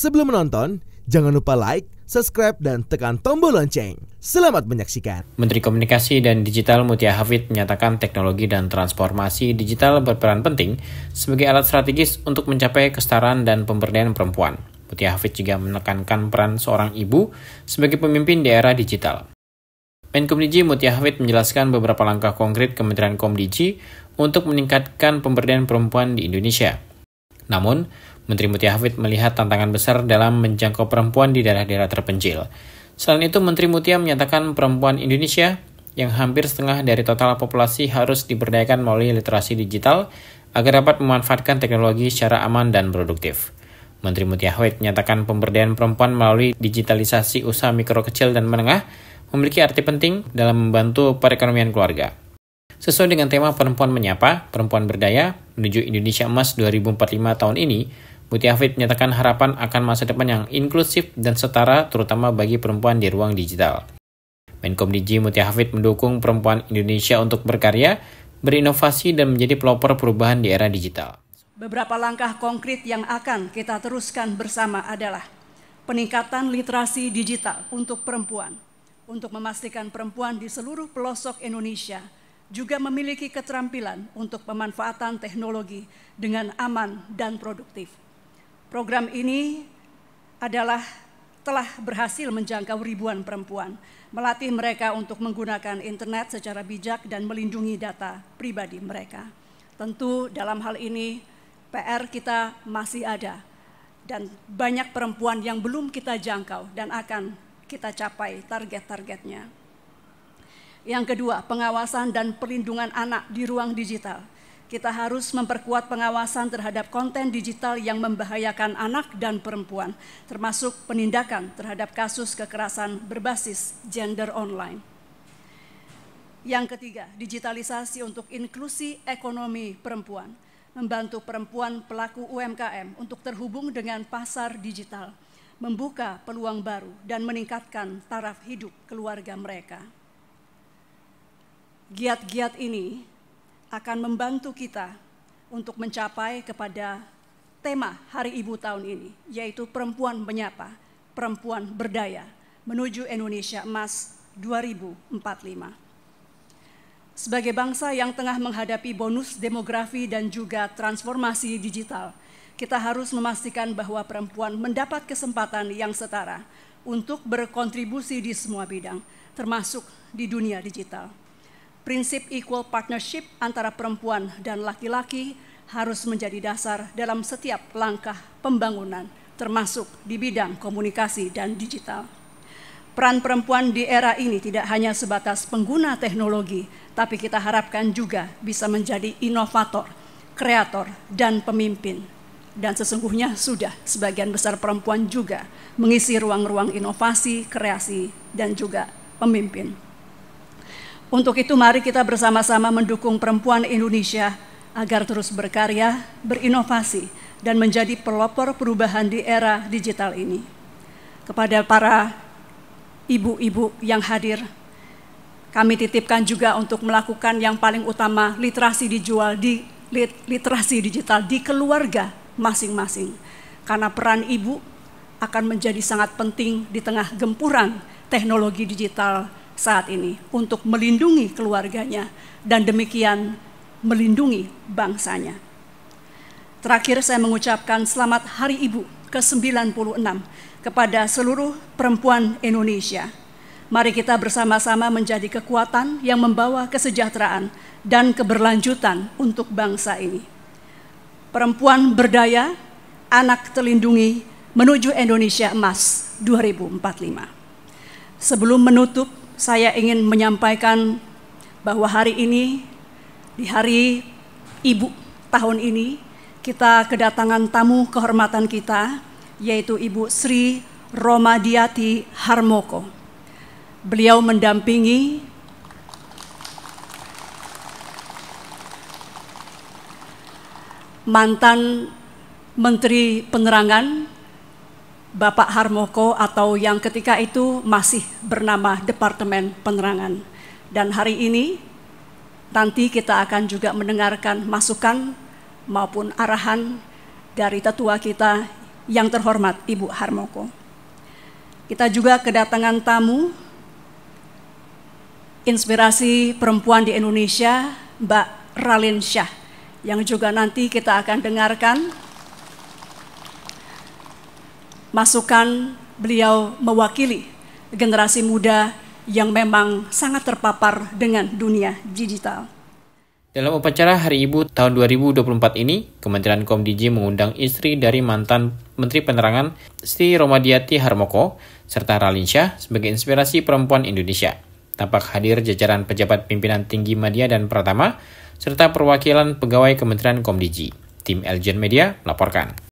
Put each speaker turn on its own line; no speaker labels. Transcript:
Sebelum menonton, jangan lupa like, subscribe, dan tekan tombol lonceng. Selamat menyaksikan.
Menteri Komunikasi dan Digital Mutia Hafid menyatakan teknologi dan transformasi digital berperan penting sebagai alat strategis untuk mencapai kesetaraan dan pemberdayaan perempuan. Mutia Hafid juga menekankan peran seorang ibu sebagai pemimpin di era digital. Menkomdigi Mutia Hafid menjelaskan beberapa langkah konkret Kementerian Komdigi untuk meningkatkan pemberdayaan perempuan di Indonesia. Namun, Menteri Mutia Hafid melihat tantangan besar dalam menjangkau perempuan di daerah-daerah terpencil. Selain itu, Menteri Mutia menyatakan perempuan Indonesia yang hampir setengah dari total populasi harus diberdayakan melalui literasi digital agar dapat memanfaatkan teknologi secara aman dan produktif. Menteri Mutia Hafid menyatakan pemberdayaan perempuan melalui digitalisasi usaha mikro kecil dan menengah memiliki arti penting dalam membantu perekonomian keluarga. Sesuai dengan tema Perempuan Menyapa, Perempuan Berdaya menuju Indonesia Emas 2045 tahun ini, Mutia Hafid menyatakan harapan akan masa depan yang inklusif dan setara terutama bagi perempuan di ruang digital. Menkomdigi Mutia Hafid mendukung perempuan Indonesia untuk berkarya, berinovasi, dan menjadi pelopor perubahan di era digital.
Beberapa langkah konkret yang akan kita teruskan bersama adalah peningkatan literasi digital untuk perempuan, untuk memastikan perempuan di seluruh pelosok Indonesia juga memiliki keterampilan untuk pemanfaatan teknologi dengan aman dan produktif. Program ini telah berhasil menjangkau ribuan perempuan, melatih mereka untuk menggunakan internet secara bijak dan melindungi data pribadi mereka. Tentu dalam hal ini PR kita masih ada dan banyak perempuan yang belum kita jangkau dan akan kita capai target-targetnya. Yang kedua, pengawasan dan perlindungan anak di ruang digital. Kita harus memperkuat pengawasan terhadap konten digital yang membahayakan anak dan perempuan, termasuk penindakan terhadap kasus kekerasan berbasis gender online. Yang ketiga, digitalisasi untuk inklusi ekonomi perempuan, membantu perempuan pelaku UMKM untuk terhubung dengan pasar digital, membuka peluang baru dan meningkatkan taraf hidup keluarga mereka. Giat-giat ini akan membantu kita untuk mencapai kepada tema Hari Ibu tahun ini, yaitu Perempuan Menyapa, Perempuan Berdaya, menuju Indonesia Emas 2045. Sebagai bangsa yang tengah menghadapi bonus demografi dan juga transformasi digital, kita harus memastikan bahwa perempuan mendapat kesempatan yang setara untuk berkontribusi di semua bidang, termasuk di dunia digital. Prinsip equal partnership antara perempuan dan laki-laki harus menjadi dasar dalam setiap langkah pembangunan, termasuk di bidang komunikasi dan digital. Peran perempuan di era ini tidak hanya sebatas pengguna teknologi, tapi kita harapkan juga bisa menjadi inovator, kreator, dan pemimpin. Dan sesungguhnya sudah sebagian besar perempuan juga mengisi ruang-ruang inovasi, kreasi, dan juga pemimpin. Untuk itu mari kita bersama-sama mendukung perempuan Indonesia agar terus berkarya, berinovasi, dan menjadi pelopor perubahan di era digital ini. Kepada para ibu-ibu yang hadir, kami titipkan juga untuk melakukan yang paling utama, literasi digital di keluarga masing-masing. Karena peran ibu akan menjadi sangat penting di tengah gempuran teknologi digital saat ini untuk melindungi keluarganya dan demikian melindungi bangsanya. Terakhir saya mengucapkan selamat Hari Ibu ke-96 kepada seluruh perempuan Indonesia. Mari kita bersama-sama menjadi kekuatan yang membawa kesejahteraan dan keberlanjutan untuk bangsa ini. Perempuan berdaya, anak terlindungi, menuju Indonesia Emas 2045. Sebelum menutup, saya ingin menyampaikan bahwa hari ini, di Hari Ibu tahun ini, kita kedatangan tamu kehormatan kita, yaitu Ibu Sri Romadiati Harmoko. Beliau mendampingi mantan Menteri Penerangan Bapak Harmoko atau yang ketika itu masih bernama Departemen Penerangan. Dan hari ini nanti kita akan juga mendengarkan masukan maupun arahan dari tetua kita yang terhormat Ibu Harmoko. Kita juga kedatangan tamu inspirasi perempuan di Indonesia, Mbak Raline Shah, yang juga nanti kita akan dengarkan masukan beliau mewakili generasi muda yang memang sangat terpapar dengan dunia digital.
Dalam upacara Hari Ibu tahun 2024 ini, Kementerian Komdiji mengundang istri dari mantan Menteri Penerangan Sri Romadiati Harmoko serta Raline Shah sebagai inspirasi perempuan Indonesia. Tampak hadir jajaran pejabat pimpinan tinggi media dan Pratama, serta perwakilan pegawai Kementerian Komdiji. Tim Elgen Media melaporkan.